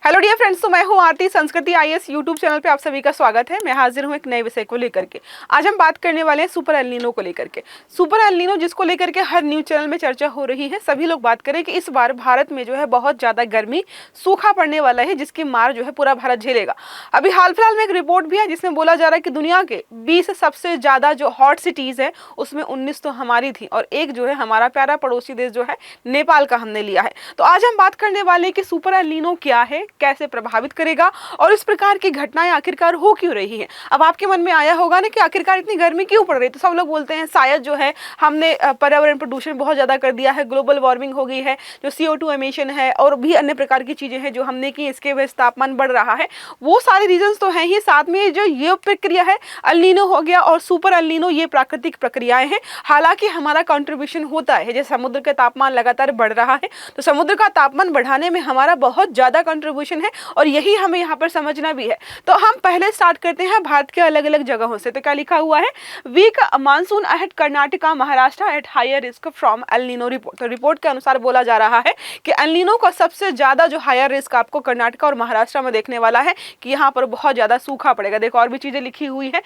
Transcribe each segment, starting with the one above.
Hello dear friends, तो मैं हूं आरती। संस्कृति आईएएस यूट्यूब चैनल पे आप सभी का स्वागत है। मैं हाजिर हूं एक नए विषय को लेकर के। आज हम बात करने वाले हैं सुपर एल नीनो को लेकर के। सुपर एल नीनो जिसको लेकर के हर न्यूज चैनल में चर्चा हो रही है। सभी लोग बात करें कि इस बार भारत में जो है बहुत ज्यादा गर्मी, सूखा पड़ने वाला है, जिसकी मार जो है पूरा भारत झेलेगा। अभी हाल फिलहाल में एक रिपोर्ट भी है जिसमें बोला जा रहा है कि दुनिया के 20 सबसे ज्यादा जो हॉट सिटीज है उसमें 19 तो हमारी थी और एक जो है हमारा प्यारा पड़ोसी देश जो है नेपाल का हमने लिया है। तो आज हम बात करने वाले हैं कि सुपर एल नीनो क्या है, कैसे प्रभावित करेगा और इस प्रकार की घटनाएं आखिरकार हो क्यों रही हैं। अब आपके मन में आया होगा ना कि आखिरकार इतनी गर्मी क्यों पड़ रही है। तो सब लोग बोलते हैं शायद जो है हमने पर्यावरण प्रदूषण बहुत ज्यादा कर दिया है, ग्लोबल वार्मिंग हो गई है, जो CO2 एमिशन है और भी अन्य प्रकार की चीजें हैं जो हमने की, इसके वजह से तापमान बढ़ रहा है। वो सारे रीजंस तो हैं ही, साथ में जो ये प्रक्रिया है एल नीनो हो गया और सुपर एल नीनो, ये प्राकृतिक प्रक्रियाएं हैं। हालांकि हमारा कंट्रीब्यूशन होता है, जैसे समुद्र का तापमान लगातार बढ़ रहा है तो समुद्र का तापमान बढ़ाने में हमारा बहुत ज्यादा कंट्रीब्यूशन है और यही हमें यहाँ पर समझना भी है। तो हम पहले स्टार्ट करते हैं भारत के अलग अलग जगहों से। तो क्या लिखा हुआ है, weak monsoon ahead Karnataka Maharashtra at higher risk from El Nino report. तो रिपोर्ट के अनुसार बोला जा रहा है कि एल नीनो का सबसे ज्यादा जो हायर रिस्क आपको कर्नाटका और महाराष्ट्र में देखने वाला है कि यहाँ पर बहुत ज्यादा सूखा पड़ेगा। देखो और भी चीजें लिखी हुई है।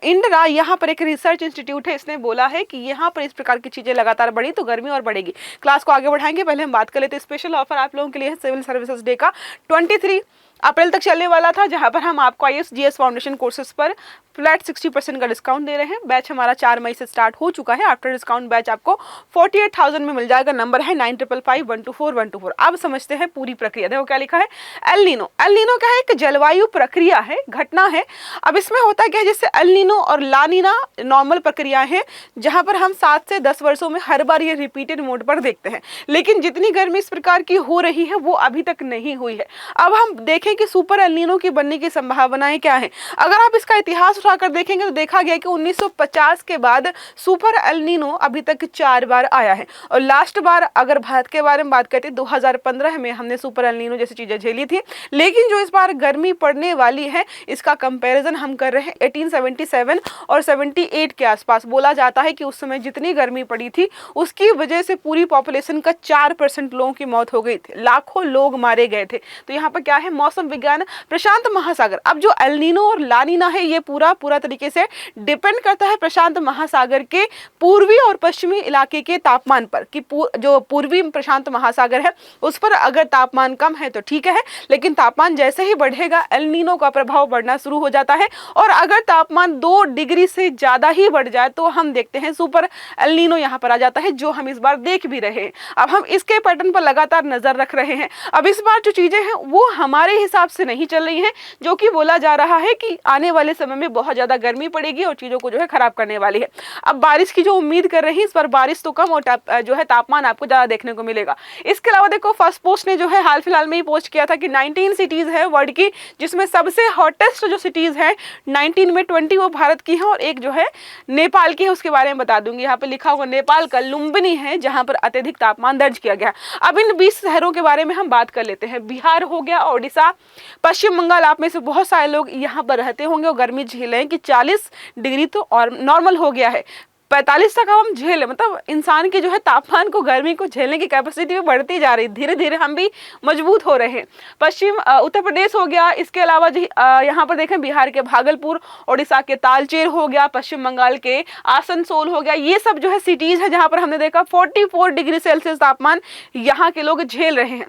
इंडरा यहाँ पर एक रिसर्च इंस्टीट्यूट है, इसने बोला है कि यहाँ पर इस प्रकार की चीजें लगातार बढ़ी तो गर्मी और बढ़ेगी। क्लास को आगे बढ़ाएंगे, पहले हम बात कर लेते हैं। स्पेशल ऑफर आप लोगों के लिए है सिविल सर्विसेज डे का 23 अप्रैल तक चलने वाला था, जहां पर हम आपको IAS GS फाउंडेशन कोर्सेज पर फ्लैट 60% का डिस्काउंट दे रहे हैं। बैच हमारा 4 मई से स्टार्ट हो चुका है। आफ्टर डिस्काउंट बैच आपको 48,000 में मिल जाएगा। नंबर है 9555124124। अब समझते हैं पूरी प्रक्रिया। देखो क्या लिखा है, एल नीनो। एल नीनो क्या है, एक जलवायु प्रक्रिया है, घटना है। अब इसमें होता क्या है, जैसे एल नीनो और ला नीना नॉर्मल प्रक्रिया है जहां पर हम 7 से 10 वर्षों में हर बार ये रिपीटेड मोड पर देखते हैं, लेकिन जितनी गर्मी इस प्रकार की हो रही है वो अभी तक नहीं हुई है। अब हम देखें कि सुपर एल नीनो की बनने की संभावनाएं क्या है। अगर आप इसका इतिहास उठाकर देखेंगे तो देखा गया कि 1950 के बाद सुपर एल नीनो अभी तक 4 बार आया है और लास्ट बार अगर भारत के बारे में बात करते हैं 2015 में हमने सुपर एल नीनो जैसी चीजें झेली थी। लेकिन जो इस बार गर्मी पड़ने वाली है इसका कंपैरिजन हम कर रहे हैं 1877 और 78 के आसपास। बोला जाता है कि उस समय जितनी गर्मी पड़ी थी उसकी वजह से पूरी पॉपुलेशन का 4% लोगों की मौत हो गई थी, लाखों लोग मारे गए थे। तो यहाँ पर क्या है, मौसम विज्ञान, प्रशांत महासागर। अब जो एल नीनो और ला नीना है ये पूरा तरीके से डिपेंड करता है प्रशांत महासागर के पूर्वी और पश्चिमी इलाके के तापमान पर, कि जो पूर्वी प्रशांत महासागर है उस पर अगर तापमान कम है तो ठीक है, लेकिन तापमान जैसे ही बढ़ेगा एल नीनो का प्रभाव बढ़ना शुरू हो जाता है और अगर तापमान 2 डिग्री से ज्यादा ही बढ़ जाए तो हम देखते हैं सुपर एल नीनो यहाँ पर आ जाता है, जो हम इस बार देख भी रहे हैं। अब हम इसके पैटर्न पर लगातार नजर रख रहे हैं। अब इस बार जो चीजें हैं वो हमारे हिसाब से नहीं चल रही है, जो कि बोला जा रहा है कि आने वाले समय में बहुत ज्यादा गर्मी पड़ेगी और चीजों को जो है खराब करने वाली है। अब बारिश की जो उम्मीद कर रही है इस पर बारिश तो कम और जो है तापमान आपको ज्यादा देखने को मिलेगा। इसके अलावा देखो फर्स्ट पोस्ट ने जो है हाल फिलहाल में ही पोस्ट किया था कि 19 सिटीज है वर्ल्ड की, जिसमें सबसे हॉटेस्ट जो सिटीज है 19 में 20 वो भारत की है और एक जो है नेपाल की है। उसके बारे में बता दूंगी, यहाँ पे लिखा होगा नेपाल का लुम्बिनी है जहां पर अत्यधिक तापमान दर्ज किया गया। अब इन 20 शहरों के बारे में हम बात कर लेते हैं। बिहार हो गया, ओडिशा, पश्चिम बंगाल। आप में से बहुत सारे लोग यहाँ पर रहते होंगे और गर्मी झेलें कि 40 डिग्री तो और नॉर्मल हो गया है, 45 तक हम झेले। मतलब इंसान की जो है तापमान को, गर्मी को झेलने की कैपेसिटी भी बढ़ती जा रही, धीरे धीरे हम भी मजबूत हो रहे हैं। पश्चिम उत्तर प्रदेश हो गया, इसके अलावा यहाँ पर देखें बिहार के भागलपुर, ओडिशा के तालचेर हो गया, पश्चिम बंगाल के आसनसोल हो गया। ये सब जो है सिटीज है जहां पर हमने देखा 44 डिग्री सेल्सियस तापमान यहाँ के लोग झेल रहे हैं।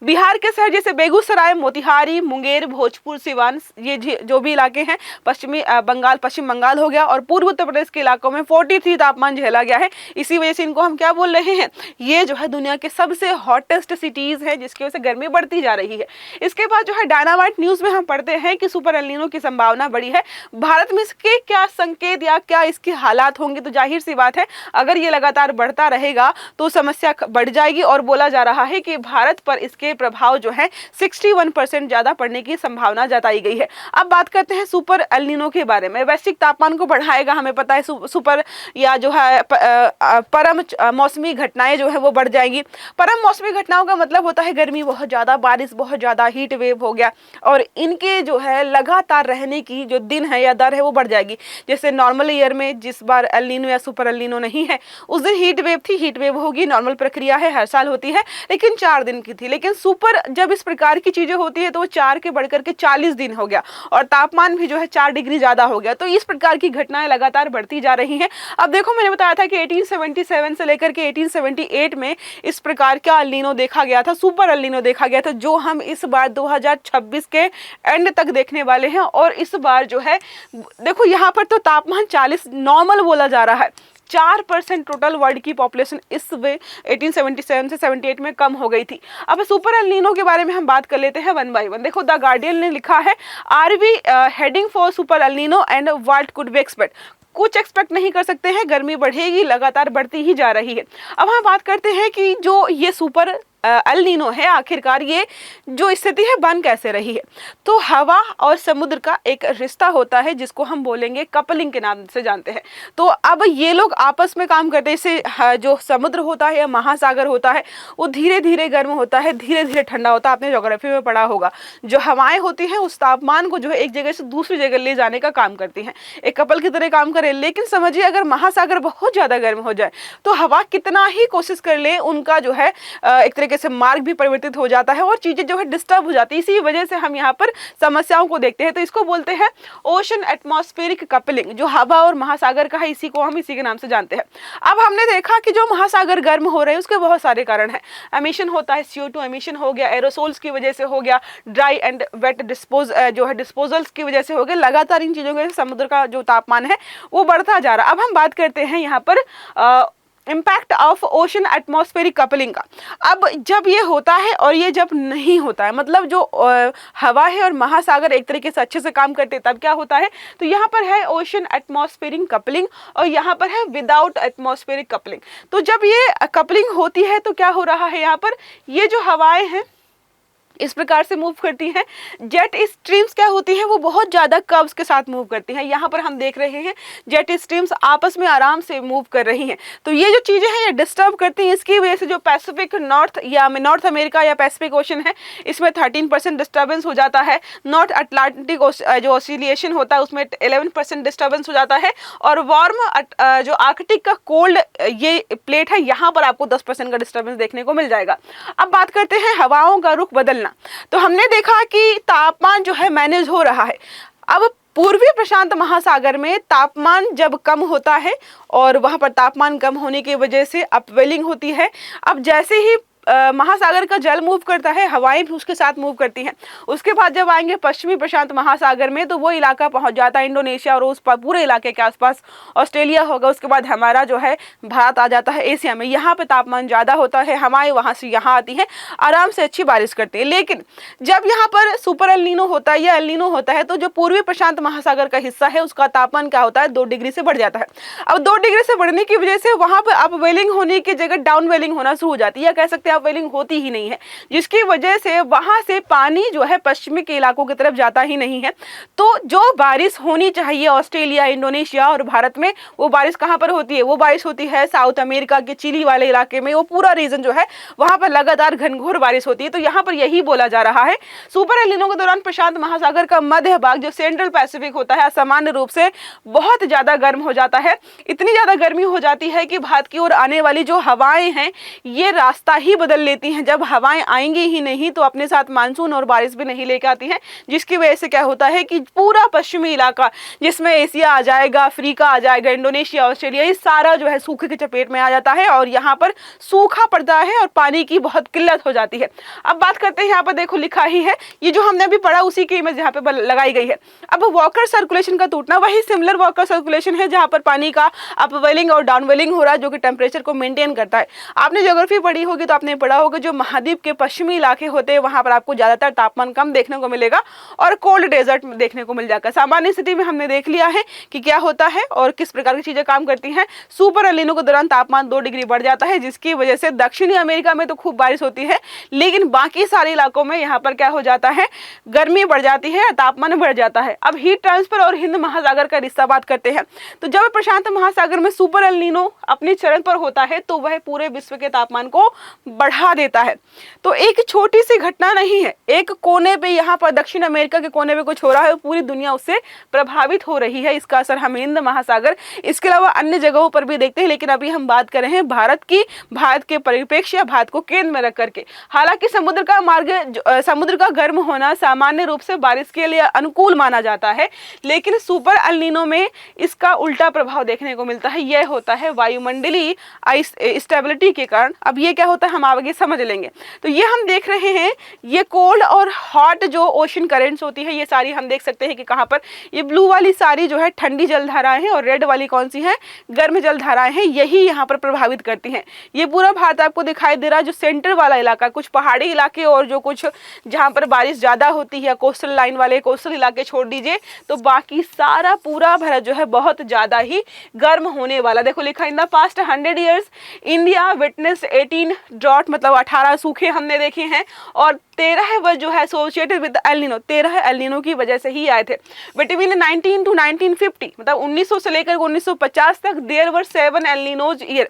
बिहार के शहर जैसे बेगूसराय, मोतिहारी, मुंगेर, भोजपुर, सिवान, ये जो भी इलाके हैं, पश्चिम बंगाल हो गया और पूर्व उत्तर प्रदेश के इलाकों में 43 तापमान झेला गया है। इसी वजह से इनको हम क्या बोल रहे हैं, ये जो है दुनिया के सबसे हॉटेस्ट सिटीज है जिसकी वजह से गर्मी बढ़ती जा रही है। इसके बाद जो है डायनामाइट न्यूज में हम पढ़ते हैं कि सुपर एल नीनो की संभावना बड़ी है। भारत में इसके क्या संकेत या क्या इसके हालात होंगे, तो जाहिर सी बात है अगर ये लगातार बढ़ता रहेगा तो समस्या बढ़ जाएगी और बोला जा रहा है कि भारत पर इसके प्रभाव जो है 61% ज्यादा पड़ने की संभावना जताई गई है। अब बात करते हैं सुपर एल नीनो के बारे में। वैश्विक तापमान को बढ़ाएगा, हमें पता है। सुपर या जो है परम मौसमी घटनाएं जो है वो बढ़ जाएंगी। परम मौसमी घटनाओं का मतलब होता है गर्मी बहुत ज्यादा, बारिश बहुत ज्यादा, हीट वेव हो गया और इनके जो है लगातार रहने की जो दिन है या दर है वो बढ़ जाएगी। जैसे नॉर्मल ईयर में जिस बार एल नीनो या सुपर एल नीनो नहीं है उस दिन हीट वेव थी, हीट वेव होगी, नॉर्मल प्रक्रिया है, हर साल होती है, लेकिन 4 दिन की थी। लेकिन सुपर जब इस प्रकार की चीजें होती है तो वो 4 के बढ़कर के 40 दिन हो गया और तापमान भी जो है 4 डिग्री ज्यादा हो गया। तो इस प्रकार की घटनाएं लगातार बढ़ती जा रही हैं। अब देखो, मैंने बताया था कि 1877 से लेकर के 1878 में इस प्रकार का एल नीनो देखा गया था, सुपर एल नीनो देखा गया था, जो हम इस बार 2026 के एंड तक देखने वाले हैं। और इस बार जो है देखो, यहाँ पर तो तापमान 40 नॉर्मल बोला जा रहा है। 4% टोटल वर्ल्ड की पॉपुलेशन इस वे 1877 से 78 में कम हो गई थी। अब सुपर एल नीनो के बारे में हम बात कर लेते हैं वन बाय वन। देखो, द गार्डियन ने लिखा है, are we heading for super El Nino and what could be expect. कुछ एक्सपेक्ट नहीं कर सकते हैं, गर्मी बढ़ेगी, लगातार बढ़ती ही जा रही है। अब हम बात करते हैं कि जो ये सुपर एल नीनो है, आखिरकार ये जो स्थिति है बन कैसे रही है। तो हवा और समुद्र का एक रिश्ता होता है जिसको हम बोलेंगे कपलिंग के नाम से जानते हैं। तो अब ये लोग आपस में काम करते हैं। इससे जो समुद्र होता है या महासागर होता है वो धीरे धीरे गर्म होता है, धीरे धीरे ठंडा होता है। आपने ज्योग्राफी में पढ़ा होगा, जो हवाएं होती हैं उस तापमान को जो है एक जगह से दूसरी जगह ले जाने का काम करती हैं, एक कपल की तरह काम करे। लेकिन समझिए, अगर महासागर बहुत ज्यादा गर्म हो जाए तो हवा कितना ही कोशिश कर ले, उनका जो है एक से मार्ग भी परिवर्तित हो जाता है और चीजें जो है डिस्टर्ब हो जाती है। इसी वजह से हम यहाँ पर समस्याओं को देखते हैं। तो इसको बोलते हैं ओशन एटमॉस्फेरिक कपलिंग, जो हवा और महासागर का है, इसी को हम इसी के नाम से जानते हैं। अब हमने देखा कि जो महासागर गर्म हो रहे हैं उसके बहुत सारे कारण हैं। एमिशन होता है, CO2 एमिशन हो गया, एरोसोल्स की वजह से हो गया, ड्राई एंड वेट डिस्पोजल्स की वजह से हो गया। लगातार इन चीजों के समुद्र का जो तापमान है वो बढ़ता जा रहा है। अब हम बात करते हैं यहाँ पर impact of ocean atmospheric coupling का। अब जब ये होता है और ये जब नहीं होता है, मतलब जो हवा है और महासागर एक तरीके से अच्छे से काम करते हैं, तब क्या होता है। तो यहाँ पर है ओशन एटमॉस्फेरिक कपलिंग और यहाँ पर है विदाउट एटमॉस्फेरिक कपलिंग। तो जब ये कपलिंग होती है तो क्या हो रहा है, यहाँ पर ये जो हवाएं हैं इस प्रकार से मूव करती हैं। जेट स्ट्रीम्स क्या होती हैं, वो बहुत ज़्यादा कर्व्स के साथ मूव करती हैं। यहाँ पर हम देख रहे हैं जेट स्ट्रीम्स आपस में आराम से मूव कर रही हैं। तो ये जो चीज़ें हैं ये डिस्टर्ब करती हैं। इसकी वजह से जो पैसिफिक नॉर्थ अमेरिका या पैसिफिक ओशन है, इसमें 13% डिस्टर्बेंस हो जाता है। नॉर्थ अटलांटिक जो ऑसिलेशन होता है उसमें 11% डिस्टर्बेंस हो जाता है। और वार्म जो आर्कटिक का कोल्ड ये प्लेट है, यहाँ पर आपको 10% का डिस्टर्बेंस देखने को मिल जाएगा। अब बात करते हैं हवाओं का रुख बदलना। तो हमने देखा कि तापमान जो है मैनेज हो रहा है। अब पूर्वी प्रशांत महासागर में तापमान जब कम होता है और वहां पर तापमान कम होने की वजह से अपवेलिंग होती है। अब जैसे ही महासागर का जल मूव करता है, हवाएं भी उसके साथ मूव करती हैं। उसके बाद जब आएंगे पश्चिमी प्रशांत महासागर में तो वो इलाका पहुंच जाता है इंडोनेशिया और उस पूरे इलाके के आसपास ऑस्ट्रेलिया होगा। उसके बाद हमारा जो है भारत आ जाता है एशिया में। यहाँ पे तापमान ज़्यादा होता है, हवाएं वहाँ से यहाँ आती हैं, आराम से अच्छी बारिश करती है। लेकिन जब यहाँ पर सुपर एल नीनो होता है या एल नीनो होता है तो जो पूर्वी प्रशांत महासागर का हिस्सा है उसका तापमान क्या होता है, 2 डिग्री से बढ़ जाता है। अब 2 डिग्री से बढ़ने की वजह से वहाँ पर अपवेलिंग होने की जगह डाउन वेलिंग होना शुरू हो जाती है, या कह सकते हैं अपवेलिंग होती ही नहीं है, जिसकी वजह से वहां से पानी जो है पश्चिमी के इलाकों की तरफ जाता ही नहीं है। तो जो बारिश होनी चाहिए ऑस्ट्रेलिया, इंडोनेशिया और भारत में, वो बारिश कहां पर होती है, वो बारिश होती है साउथ अमेरिका के चिली वाले इलाके में। वो पूरा रीजन जो है वहां पर लगातार घनघोर बारिश होती है। तो यहाँ पर यही बोला जा रहा है, सुपर एल नीनो के दौरान प्रशांत महासागर का मध्य भाग जो सेंट्रल पैसिफिक होता है असामान्य रूप से बहुत ज्यादा गर्म हो जाता है। इतनी ज्यादा गर्मी हो जाती है कि भारत की ओर आने वाली जो हवाएं हैं ये रास्ता ही बदल लेती हैं। जब हवाएं आएंगी ही नहीं तो अपने साथ मानसून और बारिश भी नहीं लेकर आती हैं, जिसकी वजह से क्या होता है कि पूरा पश्चिमी इलाका जिसमें एशिया आ जाएगा, अफ्रीका आ जाएगा, इंडोनेशिया, ऑस्ट्रेलिया, ये सारा जो है सूखे की चपेट में आ जाता है और यहाँ पर सूखा पड़ता है और पानी की बहुत किल्लत हो जाती है। अब बात करते हैं, यहाँ पर देखो लिखा ही है, ये जो हमने अभी पढ़ा उसी की इमेज यहाँ पे लगाई गई है। अब वॉकर सर्कुलेशन का टूटना वही सिमिलर वॉकर सर्कुलेशन है जहाँ पर पानी का अपवेलिंग और डाउनवेलिंग हो रहा है, जो कि टेम्परेचर को मेंटेन करता है। आपने ज्योग्राफी पढ़ी होगी तो आपने पढ़ा होगा जो महाद्वीप के पश्चिमी इलाके होते हैं वहां पर आपको ज्यादातर तापमान कम देखने को मिलेगा और कोल्ड डेजर्ट देखने को मिल जाएगा। सामान्य स्थिति में हमने देख लिया है कि क्या होता है और किस प्रकार की चीजें काम करती हैं। सुपर एल नीनो के दौरान तापमान 2 डिग्री बढ़ जाता है, जिसकी वजह से दक्षिणी अमेरिका में तो खूब बारिश होती है, लेकिन बाकी सारे इलाकों में यहाँ पर क्या हो जाता है, गर्मी बढ़ जाती है, तापमान बढ़ जाता है। अब हीट ट्रांसफर और हिंद महासागर का रिश्ता बात करते हैं। तो जब प्रशांत महासागर में सुपर एल नीनो अपनी चरण पर होता है तो वह पूरे विश्व के तापमान को बढ़ा देता है। तो एक छोटी सी घटना नहीं है, एक कोने पे यहाँ पर दक्षिण अमेरिका के कोने पे कुछ हो रहा है, पूरी दुनिया उससे प्रभावित हो रही है। इसका असर हम हिंद महासागर, इसके अलावा अन्य जगहों पर भी देखते हैं। लेकिन अभी हम बात कर रहे हैं भारत की, भारत के परिप्रेक्ष्य या भारत को केंद्र में रख करके। हालांकि समुद्र का मार्ग, समुद्र का गर्म होना सामान्य रूप से बारिश के लिए अनुकूल माना जाता है, लेकिन सुपर एल नीनो में इसका उल्टा प्रभाव देखने को मिलता है। यह होता है वायुमंडलीय स्टेबिलिटी के कारण। अब ये क्या होता है हम आगे समझ लेंगे। तो ये हम देख रहे हैं, ये कोल्ड और हॉट जो ओशन करेंट्स होती है, ये सारी हम देख सकते हैं कि कहाँ पर, ये ब्लू वाली सारी जो है ठंडी जलधाराएं हैं और रेड वाली कौन सी है, गर्म जलधाराएं हैं, यही यहाँ पर प्रभावित करती हैं। ये पूरा भारत आपको दिखाई दे रहा है, जो सेंटर वाला इलाका, कुछ पहाड़ी इलाके और जो कुछ जहाँ पर बारिश ज्यादा होती है, कोस्टल लाइन वाले कोस्टल इलाके छोड़ दीजिए, तो बाकी सारा पूरा भारत जो है बहुत ज्यादा ही गर्म होने वाला। देखो लिखा, in the past 100 years India witness 18 drought, मतलब 18 सूखे हमने देखे हैं, और 13 वर्ष जो है associated with El Nino, 13 El Nino की वजह से ही आए थे। बिटवीन 19 टू 1950, मतलब 1900 से लेकर 1950 तक देयर वर 7 एल नीनोज ईयर।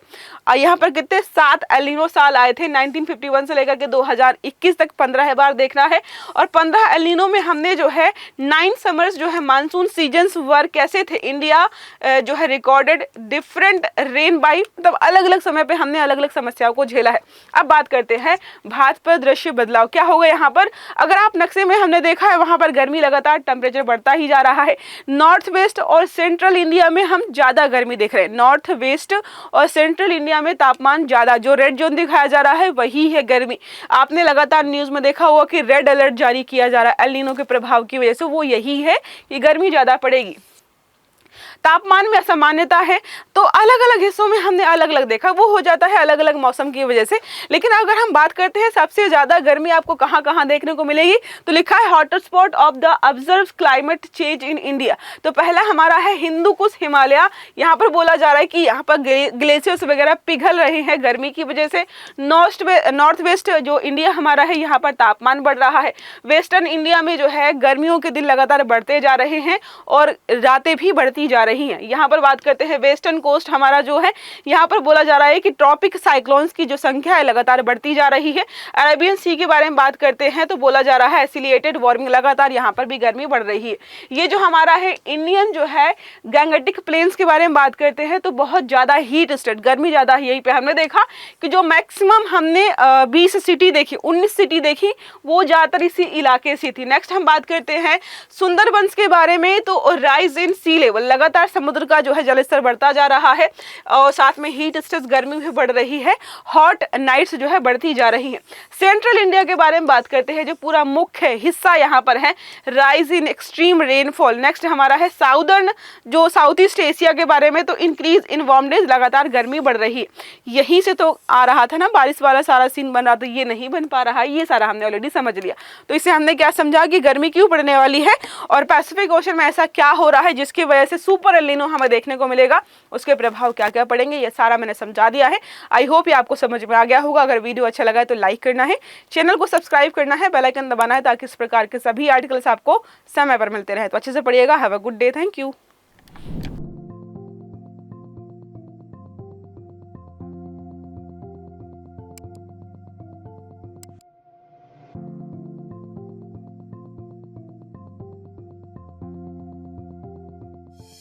यहाँ पर कितने 7 एल नीनो साल आए थे 1951 से लेकर के 2021 तक, 15 बार देखना है। और 15 एल नीनो में हमने जो है 9 समर्स जो है मानसून सीजन्स वर कैसे थे, इंडिया जो है रिकॉर्डेड डिफरेंट रेन बाई, मतलब अलग अलग समय पे हमने अलग अलग समस्याओं को झेला है। अब बात करते हैं भारत पर दृश्य बदलाव क्या होगा यहाँ पर। अगर आप नक्शे में हमने देखा है, वहां पर गर्मी लगातार टेम्परेचर बढ़ता ही जा रहा है। नॉर्थ वेस्ट और सेंट्रल इंडिया में हम ज्यादा गर्मी देख रहे हैं, नॉर्थ वेस्ट और सेंट्रल इंडिया में तापमान ज्यादा, जो रेड जोन दिखाया जा रहा है वही है गर्मी। आपने लगातार न्यूज में देखा होगा कि रेड अलर्ट जारी किया जा रहा है एल नीनो के प्रभाव की वजह से, वो यही है कि गर्मी ज्यादा पड़ेगी। तापमान में असामान्यता है, तो अलग अलग हिस्सों में हमने अलग अलग देखा, वो हो जाता है अलग अलग मौसम की वजह से। लेकिन अगर हम बात करते हैं सबसे ज्यादा गर्मी आपको कहाँ कहाँ देखने को मिलेगी, तो लिखा है hotter spot of the observe climate change in India. तो पहला हमारा है हिंदू कुश हिमालय। यहाँ पर बोला जा रहा है कि यहाँ पर ग्लेशियर्स वगैरह पिघल रहे हैं गर्मी की वजह से। नॉर्थ वेस्ट जो इंडिया हमारा है, यहाँ पर तापमान बढ़ रहा है। वेस्टर्न इंडिया में जो है गर्मियों के दिन लगातार बढ़ते जा रहे हैं और रातें भी बढ़ती जा रही हैं। यहाँ पर बात करते हैं वेस्टर्न कोस्ट हमारा जो है, यहाँ पर बोला जा रहा है कि ट्रॉपिक साइक्लोन्स की जो संख्या है लगातार बढ़ती जा रही है। अरेबियन सी के बारे में बात करते हैं तो बोला जा रहा है एसिलिएटेड वार्मिंग, लगातार यहाँ पर भी गर्मी बढ़ रही है। ये जो हमारा है इंडियन जो है गैंगेटिक प्लेन्स के बारे में बात करते हैं तो बहुत ज्यादा हीट स्टेट, गर्मी ज्यादा है। यहीं पे हमने देखा कि जो मैक्सिमम हमने 20 सिटी देखी, 19 सिटी देखी, वो ज्यादातर इसी इलाके से थी। नेक्स्ट हम बात करते हैं सुंदरबंस के बारे में, तो राइज इन सी लेवल, लगातार समुद्र का जो है जलस्तर बढ़ता जा रहा है और साथ में हीट स्ट्रेस गर्मी भी बढ़ रही है, हॉट नाइट्स जो है बढ़ती जा रही हैं। सेंट्रल इंडिया के बारे में बात करते हैं, जो पूरा मुख्य हिस्सा यहाँ पर है, rise in extreme rainfall. Next हमारा है साउदर्न जो साउथ ईस्ट एशिया के बारे में, तो इंक्रीज इन वार्म डेज, लगातार गर्मी बढ़ रही है। यहीं से तो आ रहा था ना बारिश वाला सारा सीन बन रहा, तो ये नहीं बन पा रहा है, ये सारा हमने ऑलरेडी समझ लिया। तो इससे हमने क्या समझा कि गर्मी क्यों बढ़ने वाली है और पैसिफिक ओशन में ऐसा क्या हो रहा है जिसकी वजह से सुपर एल नीनो हमें देखने को मिलेगा, उसके प्रभाव क्या क्या पड़ेंगे, ये सारा मैंने समझा दिया है। आई होप ये आपको समझ में आ गया होगा। अगर वीडियो अच्छा लगा है तो लाइक करना है, चैनल को सब्सक्राइब करना है, बेल आइकन दबाना है ताकि इस प्रकार के सभी आर्टिकल्स आपको समय पर मिलते रहे। तो अच्छे से पढ़िएगा। Have a good day, thank you.